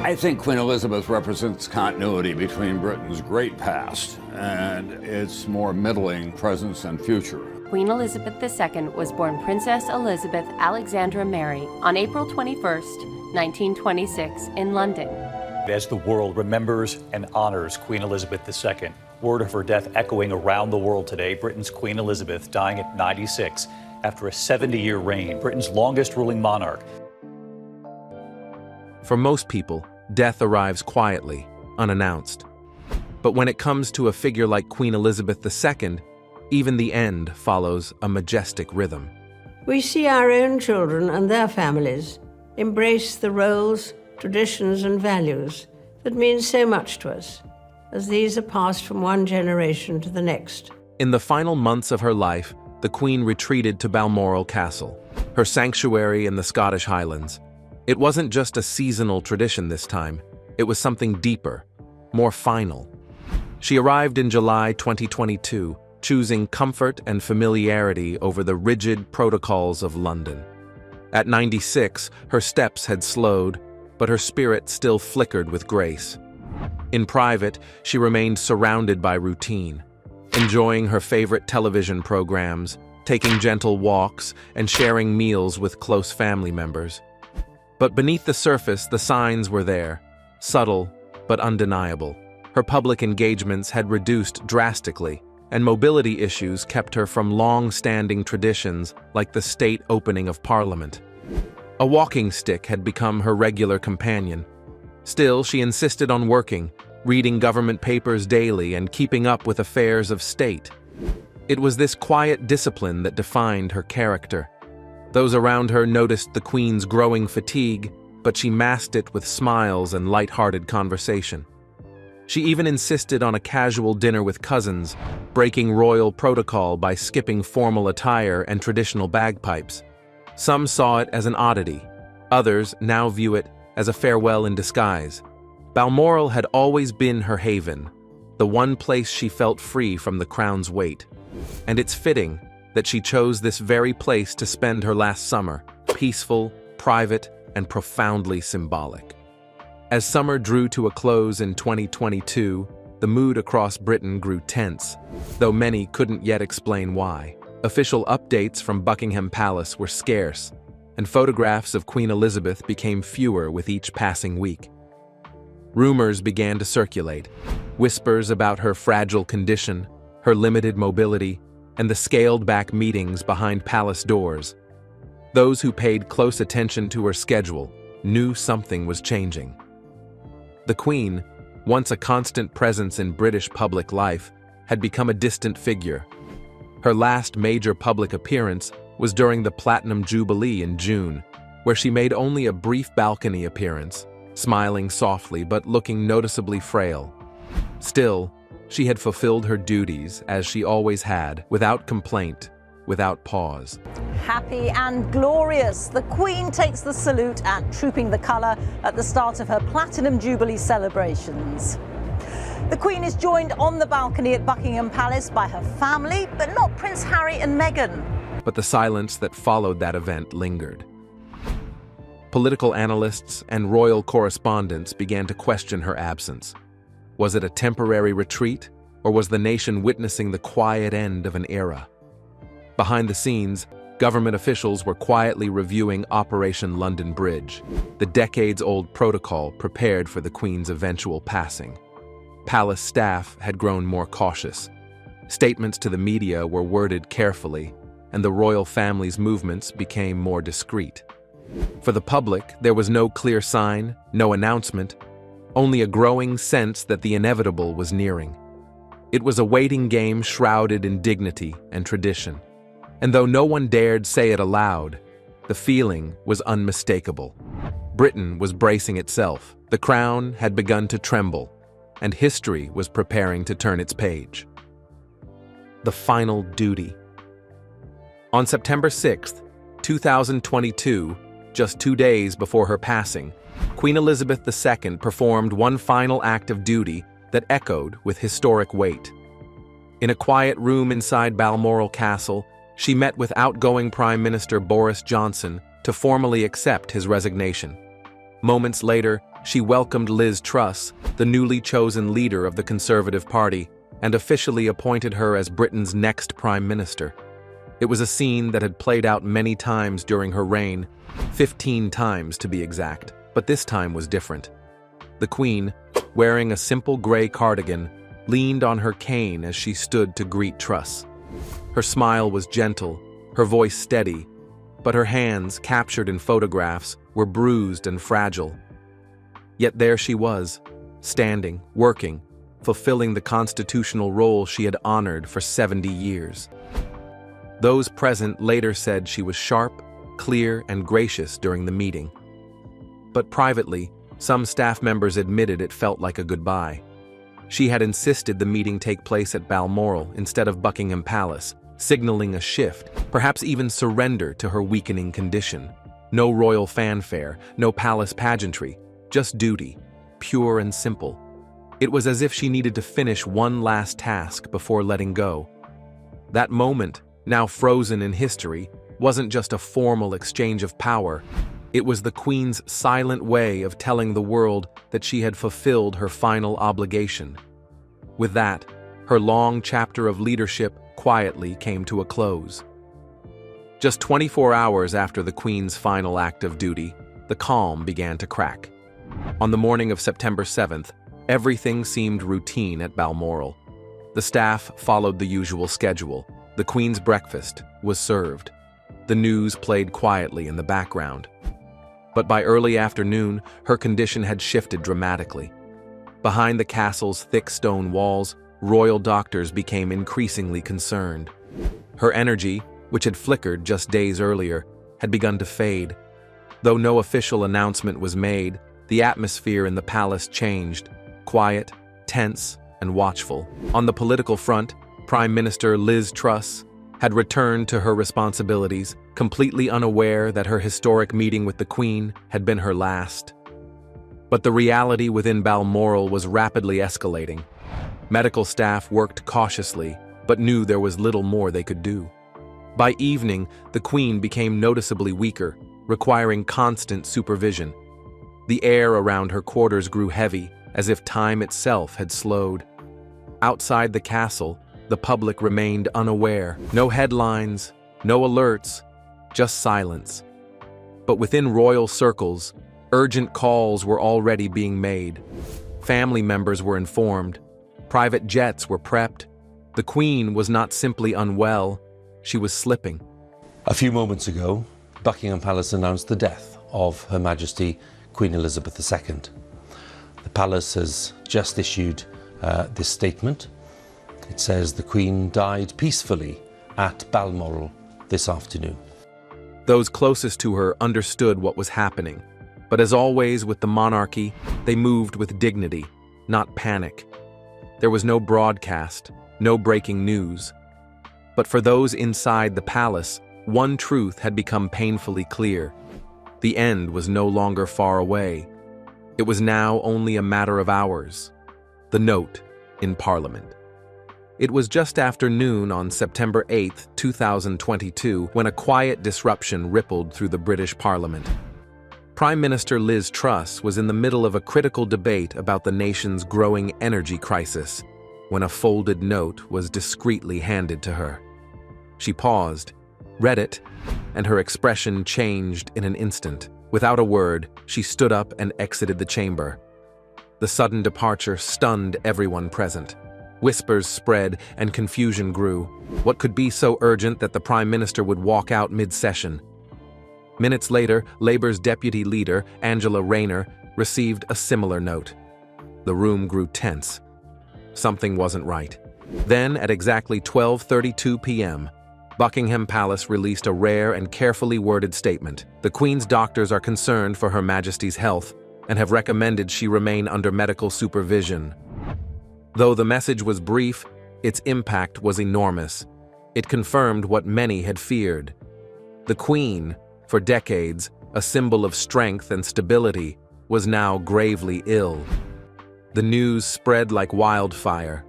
I think Queen Elizabeth represents continuity between Britain's great past and its more middling present and future. Queen Elizabeth II was born Princess Elizabeth Alexandra Mary on April 21st, 1926 in London. As the world remembers and honors Queen Elizabeth II, word of her death echoing around the world today, Britain's Queen Elizabeth dying at 96 after a 70-year reign, Britain's longest ruling monarch. For most people, death arrives quietly, unannounced. But when it comes to a figure like Queen Elizabeth II, even the end follows a majestic rhythm. We see our own children and their families embrace the roles, traditions, and values that mean so much to us, as these are passed from one generation to the next. In the final months of her life, the Queen retreated to Balmoral Castle, her sanctuary in the Scottish Highlands. It wasn't just a seasonal tradition this time, it was something deeper, more final. She arrived in July 2022, choosing comfort and familiarity over the rigid protocols of London. At 96, her steps had slowed, but her spirit still flickered with grace. In private, she remained surrounded by routine, enjoying her favorite television programs, taking gentle walks, and sharing meals with close family members. But beneath the surface, the signs were there, subtle but undeniable. Her public engagements had reduced drastically, and mobility issues kept her from long-standing traditions like the state opening of Parliament. A walking stick had become her regular companion. Still, she insisted on working, reading government papers daily and keeping up with affairs of state. It was this quiet discipline that defined her character. Those around her noticed the Queen's growing fatigue, but she masked it with smiles and light-hearted conversation. She even insisted on a casual dinner with cousins, breaking royal protocol by skipping formal attire and traditional bagpipes. Some saw it as an oddity. Others now view it as a farewell in disguise. Balmoral had always been her haven, the one place she felt free from the crown's weight. And it's fitting that she chose this very place to spend her last summer, peaceful, private, and profoundly symbolic. As summer drew to a close in 2022, the mood across Britain grew tense, though many couldn't yet explain why. Official updates from Buckingham Palace were scarce, and photographs of Queen Elizabeth became fewer with each passing week. Rumors began to circulate, whispers about her fragile condition, her limited mobility, and the scaled-back meetings behind palace doors. Those who paid close attention to her schedule knew something was changing. The Queen, once a constant presence in British public life, had become a distant figure. Her last major public appearance was during the Platinum Jubilee in June, where she made only a brief balcony appearance, smiling softly but looking noticeably frail. Still, she had fulfilled her duties, as she always had, without complaint, without pause. Happy and glorious, the Queen takes the salute at Trooping the Colour at the start of her Platinum Jubilee celebrations. The Queen is joined on the balcony at Buckingham Palace by her family, but not Prince Harry and Meghan. But the silence that followed that event lingered. Political analysts and royal correspondents began to question her absence. Was it a temporary retreat, or was the nation witnessing the quiet end of an era? Behind the scenes, government officials were quietly reviewing Operation London Bridge, the decades-old protocol prepared for the Queen's eventual passing. Palace staff had grown more cautious. Statements to the media were worded carefully, and the royal family's movements became more discreet. For the public, there was no clear sign, no announcement, only a growing sense that the inevitable was nearing. It was a waiting game shrouded in dignity and tradition. And though no one dared say it aloud, the feeling was unmistakable. Britain was bracing itself, the crown had begun to tremble, and history was preparing to turn its page. The final duty. On September 6, 2022, just 2 days before her passing, Queen Elizabeth II performed one final act of duty that echoed with historic weight. In a quiet room inside Balmoral Castle, she met with outgoing Prime Minister Boris Johnson to formally accept his resignation. Moments later, she welcomed Liz Truss, the newly chosen leader of the Conservative Party, and officially appointed her as Britain's next Prime Minister. It was a scene that had played out many times during her reign, 15 times to be exact, but this time was different. The Queen, wearing a simple grey cardigan, leaned on her cane as she stood to greet Truss. Her smile was gentle, her voice steady, but her hands, captured in photographs, were bruised and fragile. Yet there she was, standing, working, fulfilling the constitutional role she had honored for 70 years. Those present later said she was sharp, clear, and gracious during the meeting. But privately, some staff members admitted it felt like a goodbye. She had insisted the meeting take place at Balmoral instead of Buckingham Palace, signaling a shift, perhaps even surrender to her weakening condition. No royal fanfare, no palace pageantry, just duty, pure and simple. It was as if she needed to finish one last task before letting go. That moment, now frozen in history, wasn't just a formal exchange of power. It was the Queen's silent way of telling the world that she had fulfilled her final obligation. With that, her long chapter of leadership quietly came to a close. Just 24 hours after the Queen's final act of duty, the calm began to crack. On the morning of September 7th, everything seemed routine at Balmoral. The staff followed the usual schedule. The Queen's breakfast was served. The news played quietly in the background. But by early afternoon, her condition had shifted dramatically. Behind the castle's thick stone walls, royal doctors became increasingly concerned. Her energy, which had flickered just days earlier, had begun to fade. Though no official announcement was made, the atmosphere in the palace changed, quiet, tense, and watchful. On the political front, Prime Minister Liz Truss had returned to her responsibilities, completely unaware that her historic meeting with the Queen had been her last. But the reality within Balmoral was rapidly escalating. Medical staff worked cautiously, but knew there was little more they could do. By evening, the Queen became noticeably weaker, requiring constant supervision. The air around her quarters grew heavy, as if time itself had slowed. Outside the castle, the public remained unaware. No headlines, no alerts, just silence. But within royal circles, urgent calls were already being made. Family members were informed. Private jets were prepped. The Queen was not simply unwell, she was slipping. A few moments ago, Buckingham Palace announced the death of Her Majesty Queen Elizabeth II. The palace has just issued this statement. It says the Queen died peacefully at Balmoral this afternoon. Those closest to her understood what was happening, but as always with the monarchy, they moved with dignity, not panic. There was no broadcast, no breaking news. But for those inside the palace, one truth had become painfully clear. The end was no longer far away. It was now only a matter of hours. The note in Parliament. It was just after noon on September 8, 2022, when a quiet disruption rippled through the British Parliament. Prime Minister Liz Truss was in the middle of a critical debate about the nation's growing energy crisis when a folded note was discreetly handed to her. She paused, read it, and her expression changed in an instant. Without a word, she stood up and exited the chamber. The sudden departure stunned everyone present. Whispers spread and confusion grew. What could be so urgent that the Prime Minister would walk out mid-session? Minutes later, Labour's deputy leader, Angela Rayner, received a similar note. The room grew tense. Something wasn't right. Then, at exactly 12:32 p.m., Buckingham Palace released a rare and carefully worded statement. The Queen's doctors are concerned for Her Majesty's health and have recommended she remain under medical supervision. Though the message was brief, its impact was enormous. It confirmed what many had feared. The Queen, for decades, a symbol of strength and stability, was now gravely ill. The news spread like wildfire.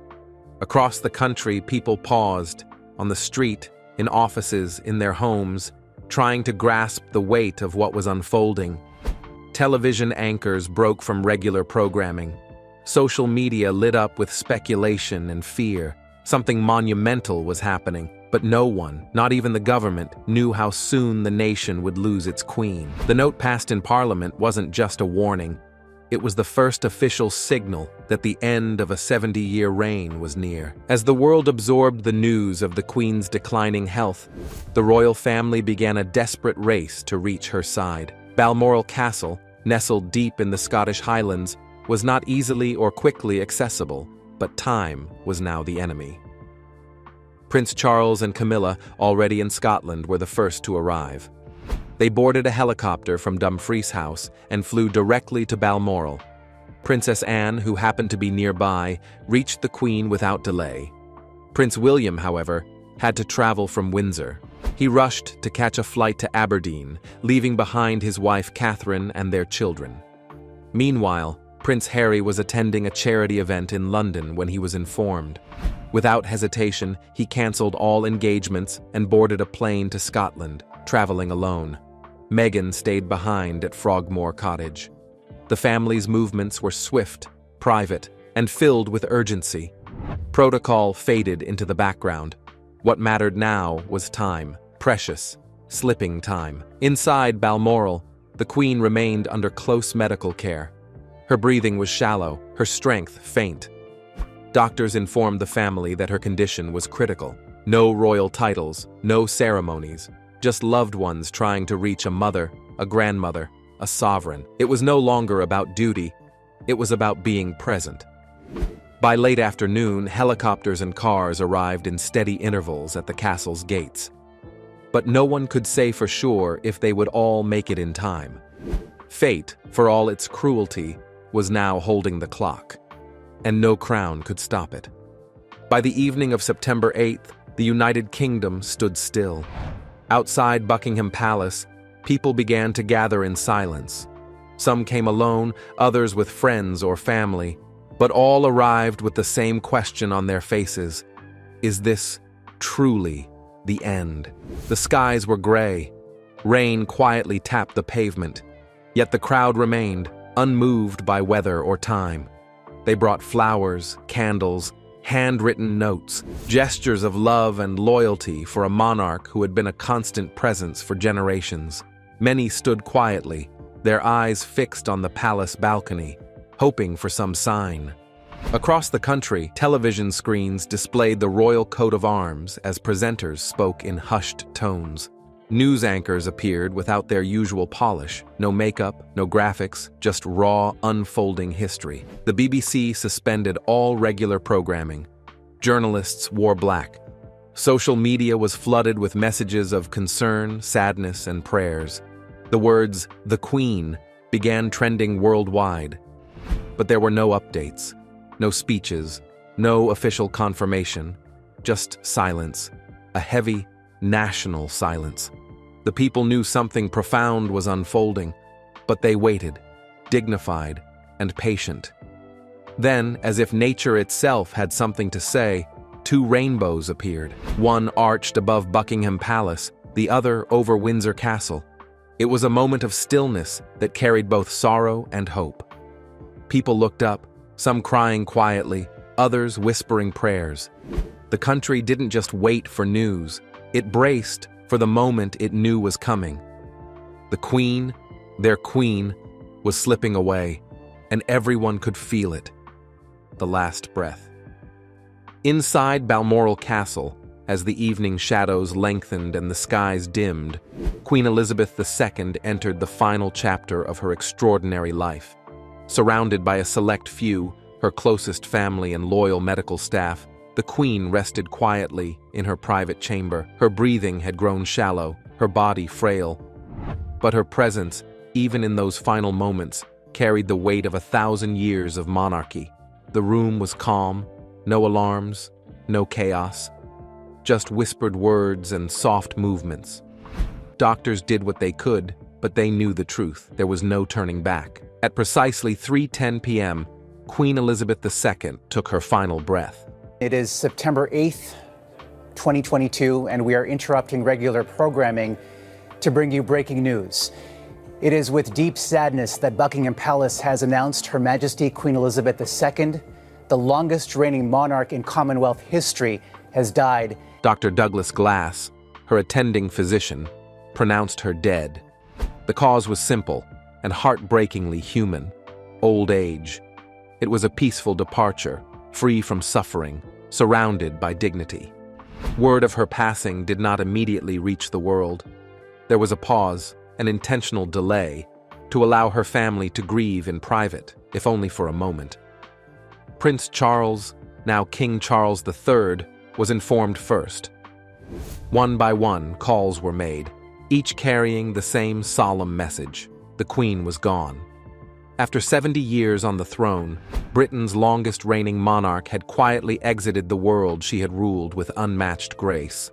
Across the country, people paused, on the street, in offices, in their homes, trying to grasp the weight of what was unfolding. Television anchors broke from regular programming. Social media lit up with speculation and fear. Something monumental was happening, but no one, not even the government, knew how soon the nation would lose its queen. The note passed in Parliament wasn't just a warning. It was the first official signal that the end of a 70-year reign was near. As the world absorbed the news of the Queen's declining health, the royal family began a desperate race to reach her side. Balmoral Castle, nestled deep in the Scottish Highlands, was not easily or quickly accessible, but time was now the enemy. Prince Charles and Camilla, already in Scotland, were the first to arrive. They boarded a helicopter from Dumfries House and flew directly to Balmoral. Princess Anne, who happened to be nearby, reached the Queen without delay. Prince William, however, had to travel from Windsor. He rushed to catch a flight to Aberdeen, leaving behind his wife Catherine and their children. Meanwhile, Prince Harry was attending a charity event in London when he was informed. Without hesitation, he cancelled all engagements and boarded a plane to Scotland, traveling alone. Meghan stayed behind at Frogmore Cottage. The family's movements were swift, private, and filled with urgency. Protocol faded into the background. What mattered now was time, precious, slipping time. Inside Balmoral, the Queen remained under close medical care. Her breathing was shallow, her strength faint. Doctors informed the family that her condition was critical. No royal titles, no ceremonies, just loved ones trying to reach a mother, a grandmother, a sovereign. It was no longer about duty, it was about being present. By late afternoon, helicopters and cars arrived in steady intervals at the castle's gates. But no one could say for sure if they would all make it in time. Fate, for all its cruelty, was now holding the clock, and no crown could stop it. By the evening of September 8th, the United Kingdom stood still. Outside Buckingham Palace, people began to gather in silence. Some came alone, others with friends or family, but all arrived with the same question on their faces. Is this truly the end? The skies were gray. Rain quietly tapped the pavement, yet the crowd remained, unmoved by weather or time. They brought flowers, candles, handwritten notes, gestures of love and loyalty for a monarch who had been a constant presence for generations. Many stood quietly, their eyes fixed on the palace balcony, hoping for some sign. Across the country, television screens displayed the royal coat of arms as presenters spoke in hushed tones. News anchors appeared without their usual polish, no makeup, no graphics, just raw, unfolding history. The BBC suspended all regular programming. Journalists wore black. Social media was flooded with messages of concern, sadness, and prayers. The words, "The Queen," began trending worldwide. But there were no updates, no speeches, no official confirmation, just silence, a heavy, national silence. The people knew something profound was unfolding, but they waited, dignified and patient. Then, as if nature itself had something to say, two rainbows appeared, one arched above Buckingham Palace, the other over Windsor Castle. It was a moment of stillness that carried both sorrow and hope. People looked up, some crying quietly, others whispering prayers. The country didn't just wait for news, it braced for the moment it knew was coming. The Queen, their queen, was slipping away, and everyone could feel it. The last breath. Inside Balmoral Castle, as the evening shadows lengthened and the skies dimmed, Queen Elizabeth II entered the final chapter of her extraordinary life. Surrounded by a select few, her closest family and loyal medical staff, the Queen rested quietly in her private chamber. Her breathing had grown shallow, her body frail. But her presence, even in those final moments, carried the weight of 1,000 years of monarchy. The room was calm, no alarms, no chaos, just whispered words and soft movements. Doctors did what they could, but they knew the truth. There was no turning back. At precisely 3:10 p.m., Queen Elizabeth II took her final breath. It is September 8th, 2022, and we are interrupting regular programming to bring you breaking news. It is with deep sadness that Buckingham Palace has announced Her Majesty Queen Elizabeth II, the longest reigning monarch in Commonwealth history, has died. Dr. Douglas Glass, her attending physician, pronounced her dead. The cause was simple and heartbreakingly human: old age. It was a peaceful departure, free from suffering, surrounded by dignity. Word of her passing did not immediately reach the world. There was a pause, an intentional delay, to allow her family to grieve in private, if only for a moment. Prince Charles, now King Charles III, was informed first. One by one, calls were made, each carrying the same solemn message: the Queen was gone. After 70 years on the throne, Britain's longest reigning monarch had quietly exited the world she had ruled with unmatched grace.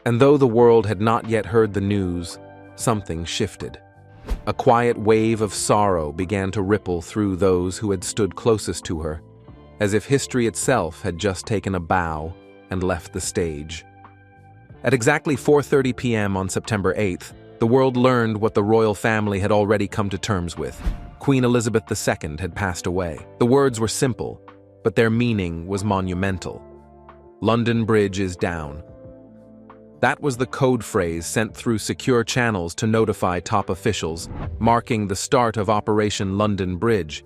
And though the world had not yet heard the news, something shifted. A quiet wave of sorrow began to ripple through those who had stood closest to her, as if history itself had just taken a bow and left the stage. At exactly 4:30 p.m. on September 8th, the world learned what the royal family had already come to terms with. Queen Elizabeth II had passed away. The words were simple, but their meaning was monumental. London Bridge is down. That was the code phrase sent through secure channels to notify top officials, marking the start of Operation London Bridge,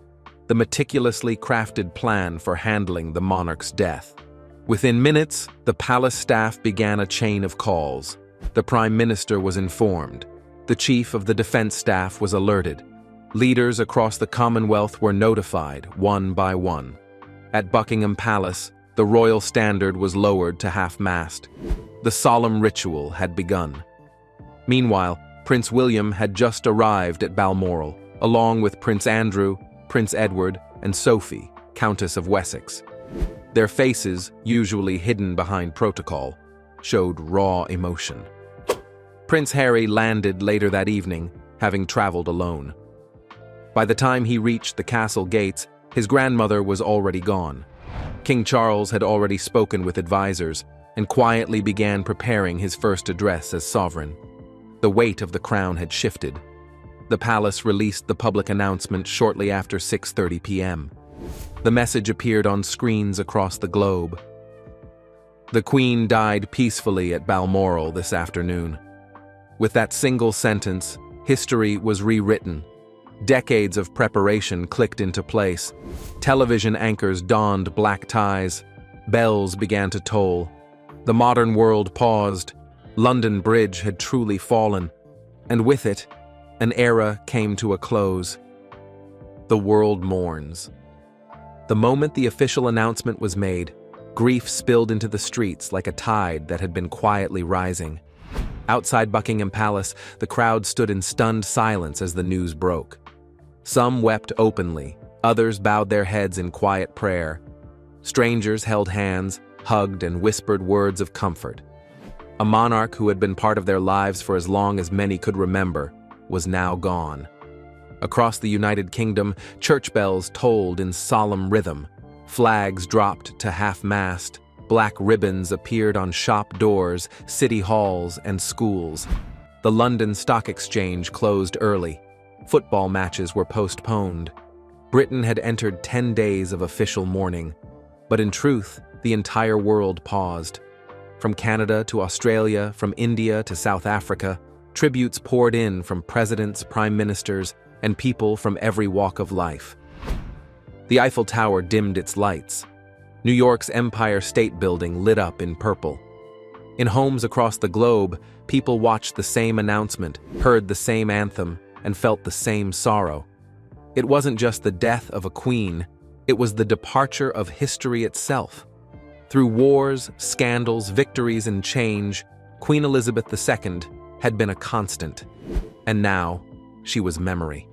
the meticulously crafted plan for handling the monarch's death. Within minutes, the palace staff began a chain of calls. The Prime Minister was informed. The Chief of the Defense Staff was alerted. Leaders across the Commonwealth were notified, one by one. At Buckingham Palace, the royal standard was lowered to half-mast. The solemn ritual had begun. Meanwhile, Prince William had just arrived at Balmoral, along with Prince Andrew, Prince Edward, and Sophie, Countess of Wessex. Their faces, usually hidden behind protocol, showed raw emotion. Prince Harry landed later that evening, having traveled alone. By the time he reached the castle gates, his grandmother was already gone. King Charles had already spoken with advisors and quietly began preparing his first address as sovereign. The weight of the crown had shifted. The palace released the public announcement shortly after 6:30 p.m. The message appeared on screens across the globe. The Queen died peacefully at Balmoral this afternoon. With that single sentence, history was rewritten. Decades of preparation clicked into place. Television anchors donned black ties. Bells began to toll. The modern world paused. London Bridge had truly fallen. And with it, an era came to a close. The world mourns. The moment the official announcement was made, grief spilled into the streets like a tide that had been quietly rising. Outside Buckingham Palace, the crowd stood in stunned silence as the news broke. Some wept openly, others bowed their heads in quiet prayer. Strangers held hands, hugged, and whispered words of comfort. A monarch who had been part of their lives for as long as many could remember was now gone. Across the United Kingdom, church bells tolled in solemn rhythm. Flags dropped to half-mast. Black ribbons appeared on shop doors, city halls, and schools. The London Stock Exchange closed early. Football matches were postponed. Britain had entered 10 days of official mourning. But in truth, the entire world paused. From Canada to Australia, from India to South Africa, tributes poured in from presidents, prime ministers, and people from every walk of life. The Eiffel Tower dimmed its lights. New York's Empire State Building lit up in purple. In homes across the globe, people watched the same announcement, heard the same anthem, and felt the same sorrow. It wasn't just the death of a queen, it was the departure of history itself. Through wars, scandals, victories, and change, Queen Elizabeth II had been a constant. And now, she was memory.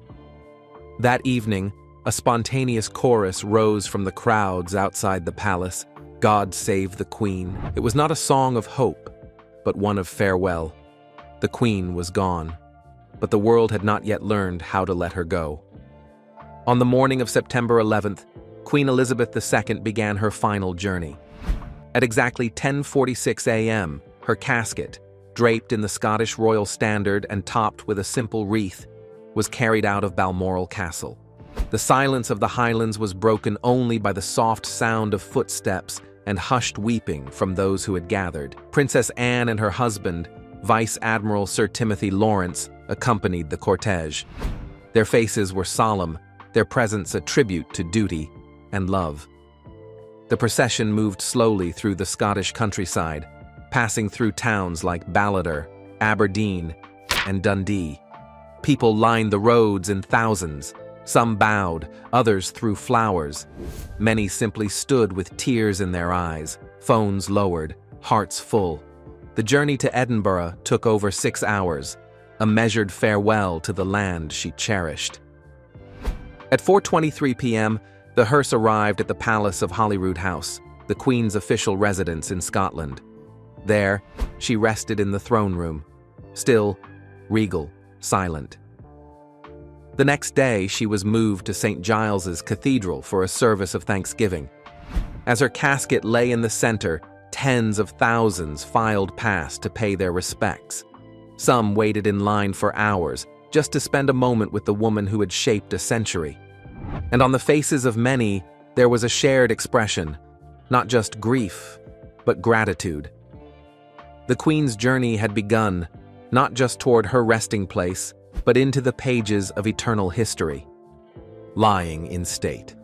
That evening, a spontaneous chorus rose from the crowds outside the palace. God save the Queen. It was not a song of hope, but one of farewell. The Queen was gone, but the world had not yet learned how to let her go. On the morning of September 11th, Queen Elizabeth II began her final journey. At exactly 10:46 a.m., her casket, draped in the Scottish royal standard and topped with a simple wreath, was carried out of Balmoral Castle. The silence of the Highlands was broken only by the soft sound of footsteps and hushed weeping from those who had gathered. Princess Anne and her husband, Vice Admiral Sir Timothy Lawrence, accompanied the cortege. Their faces were solemn, their presence a tribute to duty and love. The procession moved slowly through the Scottish countryside, passing through towns like Ballador, Aberdeen, and Dundee. People lined the roads in thousands. Some bowed, others threw flowers. Many simply stood with tears in their eyes, phones lowered, hearts full. The journey to Edinburgh took over 6 hours, a measured farewell to the land she cherished. At 4:23 p.m., the hearse arrived at the Palace of Holyrood House, the Queen's official residence in Scotland. There, she rested in the throne room, still, regal, silent. The next day, she was moved to St. Giles's Cathedral for a service of thanksgiving. As her casket lay in the center, tens of thousands filed past to pay their respects. Some waited in line for hours, just to spend a moment with the woman who had shaped a century. And on the faces of many, there was a shared expression, not just grief, but gratitude. The Queen's journey had begun, not just toward her resting place, but into the pages of eternal history, lying in state.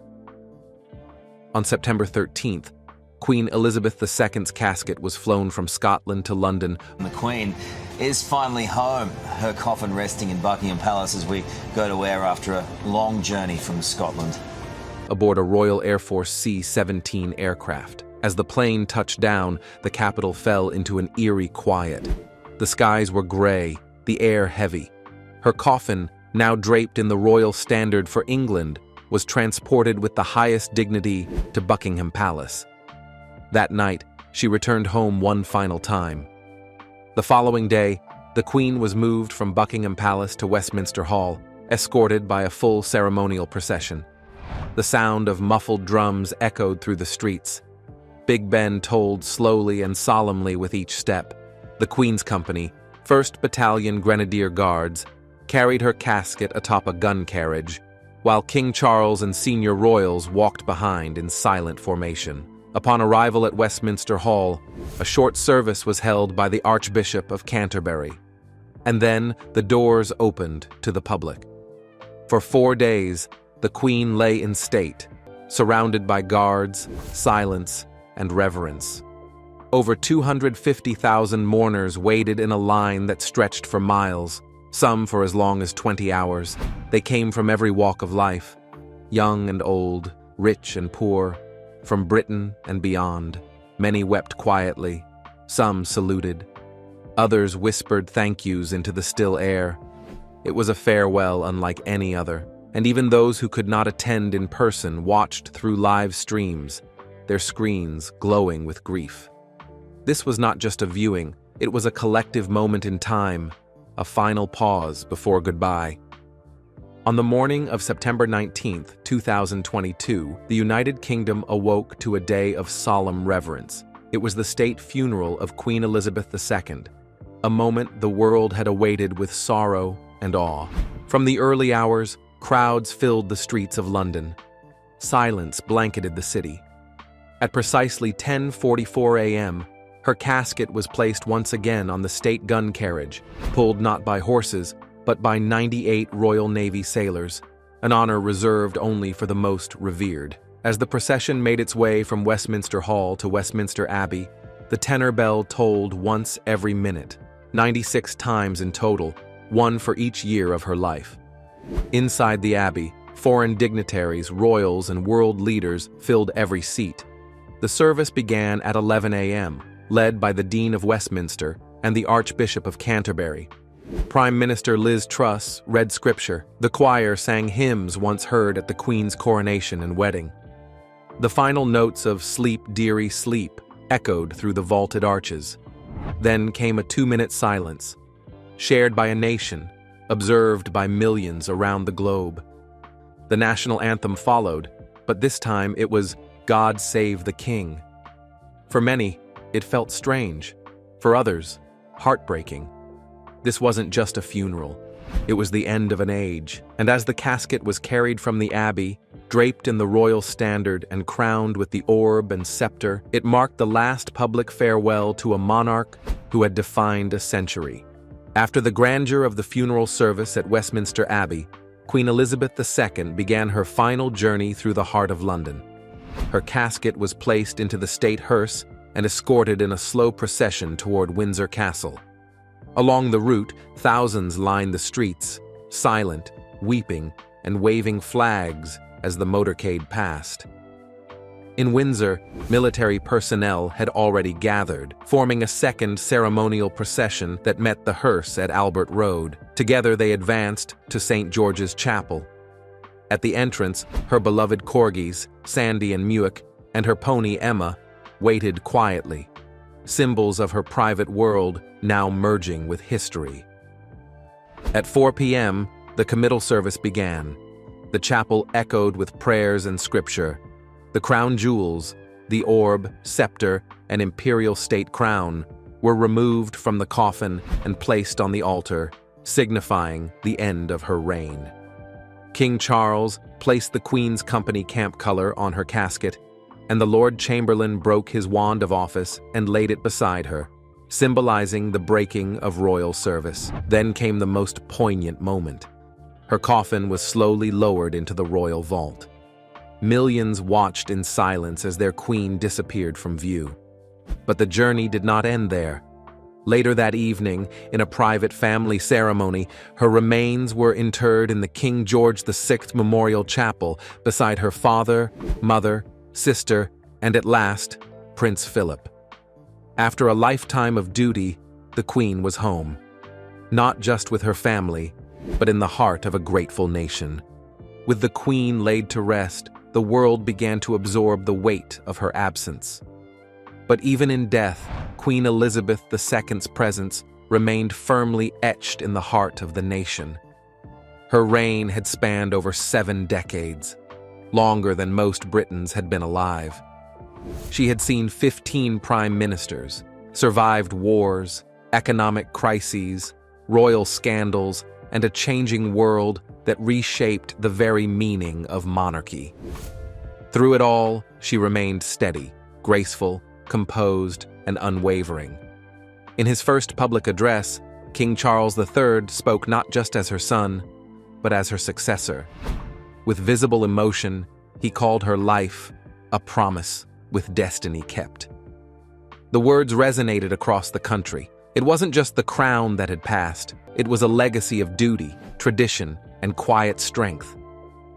On September 13th, Queen Elizabeth II's casket was flown from Scotland to London. The Queen is finally home, her coffin resting in Buckingham Palace as we go to air after a long journey from Scotland. Aboard a Royal Air Force C-17 aircraft. As the plane touched down, the capital fell into an eerie quiet. The skies were gray, the air heavy. Her coffin, now draped in the royal standard for England, was transported with the highest dignity to Buckingham Palace. That night, she returned home one final time. The following day, the Queen was moved from Buckingham Palace to Westminster Hall, escorted by a full ceremonial procession. The sound of muffled drums echoed through the streets. Big Ben tolled slowly and solemnly with each step. The Queen's Company, 1st Battalion Grenadier Guards, carried her casket atop a gun carriage, while King Charles and senior royals walked behind in silent formation. Upon arrival at Westminster Hall, a short service was held by the Archbishop of Canterbury, and then the doors opened to the public. For 4 days, the Queen lay in state, surrounded by guards, silence, and reverence. Over 250,000 mourners waited in a line that stretched for miles, some for as long as 20 hours. They came from every walk of life, young and old, rich and poor, from Britain and beyond. Many wept quietly, some saluted. Others whispered thank yous into the still air. It was a farewell unlike any other, and even those who could not attend in person watched through live streams, their screens glowing with grief. This was not just a viewing, it was a collective moment in time, a final pause before goodbye. On the morning of September 19, 2022, the United Kingdom awoke to a day of solemn reverence. It was the state funeral of Queen Elizabeth II, a moment the world had awaited with sorrow and awe. From the early hours, crowds filled the streets of London. Silence blanketed the city. At precisely 10:44 a.m., her casket was placed once again on the state gun carriage, pulled not by horses, but by 98 Royal Navy sailors, an honor reserved only for the most revered. As the procession made its way from Westminster Hall to Westminster Abbey, the tenor bell tolled once every minute, 96 times in total, one for each year of her life. Inside the Abbey, foreign dignitaries, royals, and world leaders filled every seat. The service began at 11 a.m., led by the Dean of Westminster and the Archbishop of Canterbury. Prime Minister Liz Truss read scripture. The choir sang hymns once heard at the Queen's coronation and wedding. The final notes of "Sleep, Dearie, Sleep" echoed through the vaulted arches. Then came a 2-minute silence, shared by a nation, observed by millions around the globe. The national anthem followed, but this time it was "God Save the King." For many, it felt strange. For others, heartbreaking. This wasn't just a funeral. It was the end of an age, and as the casket was carried from the abbey, draped in the royal standard and crowned with the orb and scepter, it marked the last public farewell to a monarch who had defined a century. After the grandeur of the funeral service at Westminster Abbey, Queen Elizabeth II began her final journey through the heart of London. Her casket was placed into the state hearse and escorted in a slow procession toward Windsor Castle. Along the route, thousands lined the streets, silent, weeping, and waving flags as the motorcade passed. In Windsor, military personnel had already gathered, forming a second ceremonial procession that met the hearse at Albert Road. Together they advanced to St. George's Chapel. At the entrance, her beloved corgis, Sandy and Muick, and her pony Emma, waited quietly, symbols of her private world now merging with history. At 4 p.m., the committal service began. The chapel echoed with prayers and scripture. The crown jewels, the orb, scepter, and imperial state crown, were removed from the coffin and placed on the altar, signifying the end of her reign. King Charles placed the Queen's Company camp color on her casket, and the Lord Chamberlain broke his wand of office and laid it beside her, symbolizing the breaking of royal service. Then came the most poignant moment. Her coffin was slowly lowered into the royal vault. Millions watched in silence as their queen disappeared from view. But the journey did not end there. Later that evening, in a private family ceremony, her remains were interred in the King George VI Memorial Chapel beside her father, mother, sister, and at last, Prince Philip. After a lifetime of duty, the Queen was home. Not just with her family, but in the heart of a grateful nation. With the Queen laid to rest, the world began to absorb the weight of her absence. But even in death, Queen Elizabeth II's presence remained firmly etched in the heart of the nation. Her reign had spanned over 7 decades, longer than most Britons had been alive. She had seen 15 prime ministers, survived wars, economic crises, royal scandals, and a changing world that reshaped the very meaning of monarchy. Through it all, she remained steady, graceful, composed, and unwavering. In his first public address, King Charles III spoke not just as her son, but as her successor. With visible emotion, he called her life a promise with destiny kept. The words resonated across the country. It wasn't just the crown that had passed, it was a legacy of duty, tradition, and quiet strength.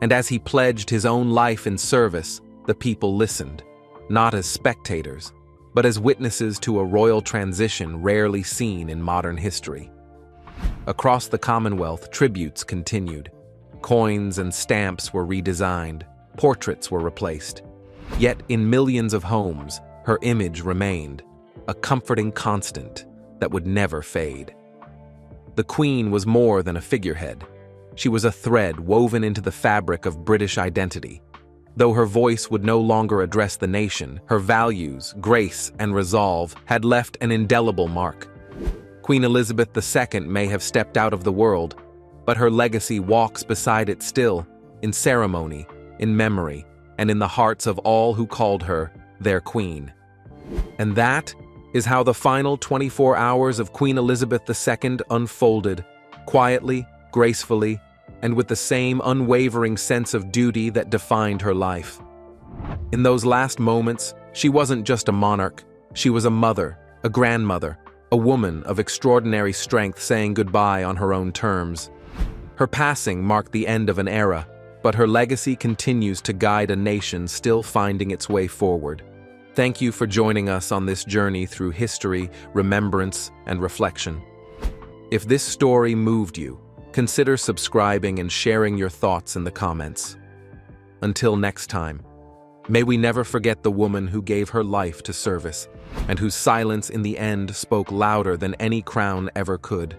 And as he pledged his own life in service, the people listened, not as spectators, but as witnesses to a royal transition rarely seen in modern history. Across the Commonwealth, tributes continued. Coins and stamps were redesigned, portraits were replaced. Yet in millions of homes, her image remained, a comforting constant that would never fade. The Queen was more than a figurehead. She was a thread woven into the fabric of British identity. Though her voice would no longer address the nation, her values, grace, and resolve had left an indelible mark. Queen Elizabeth II may have stepped out of the world, but her legacy walks beside it still, in ceremony, in memory, and in the hearts of all who called her their queen. And that is how the final 24 hours of Queen Elizabeth II unfolded, quietly, gracefully, and with the same unwavering sense of duty that defined her life. In those last moments, she wasn't just a monarch, she was a mother, a grandmother, a woman of extraordinary strength saying goodbye on her own terms. Her passing marked the end of an era, but her legacy continues to guide a nation still finding its way forward. Thank you for joining us on this journey through history, remembrance, and reflection. If this story moved you, consider subscribing and sharing your thoughts in the comments. Until next time, may we never forget the woman who gave her life to service and whose silence in the end spoke louder than any crown ever could.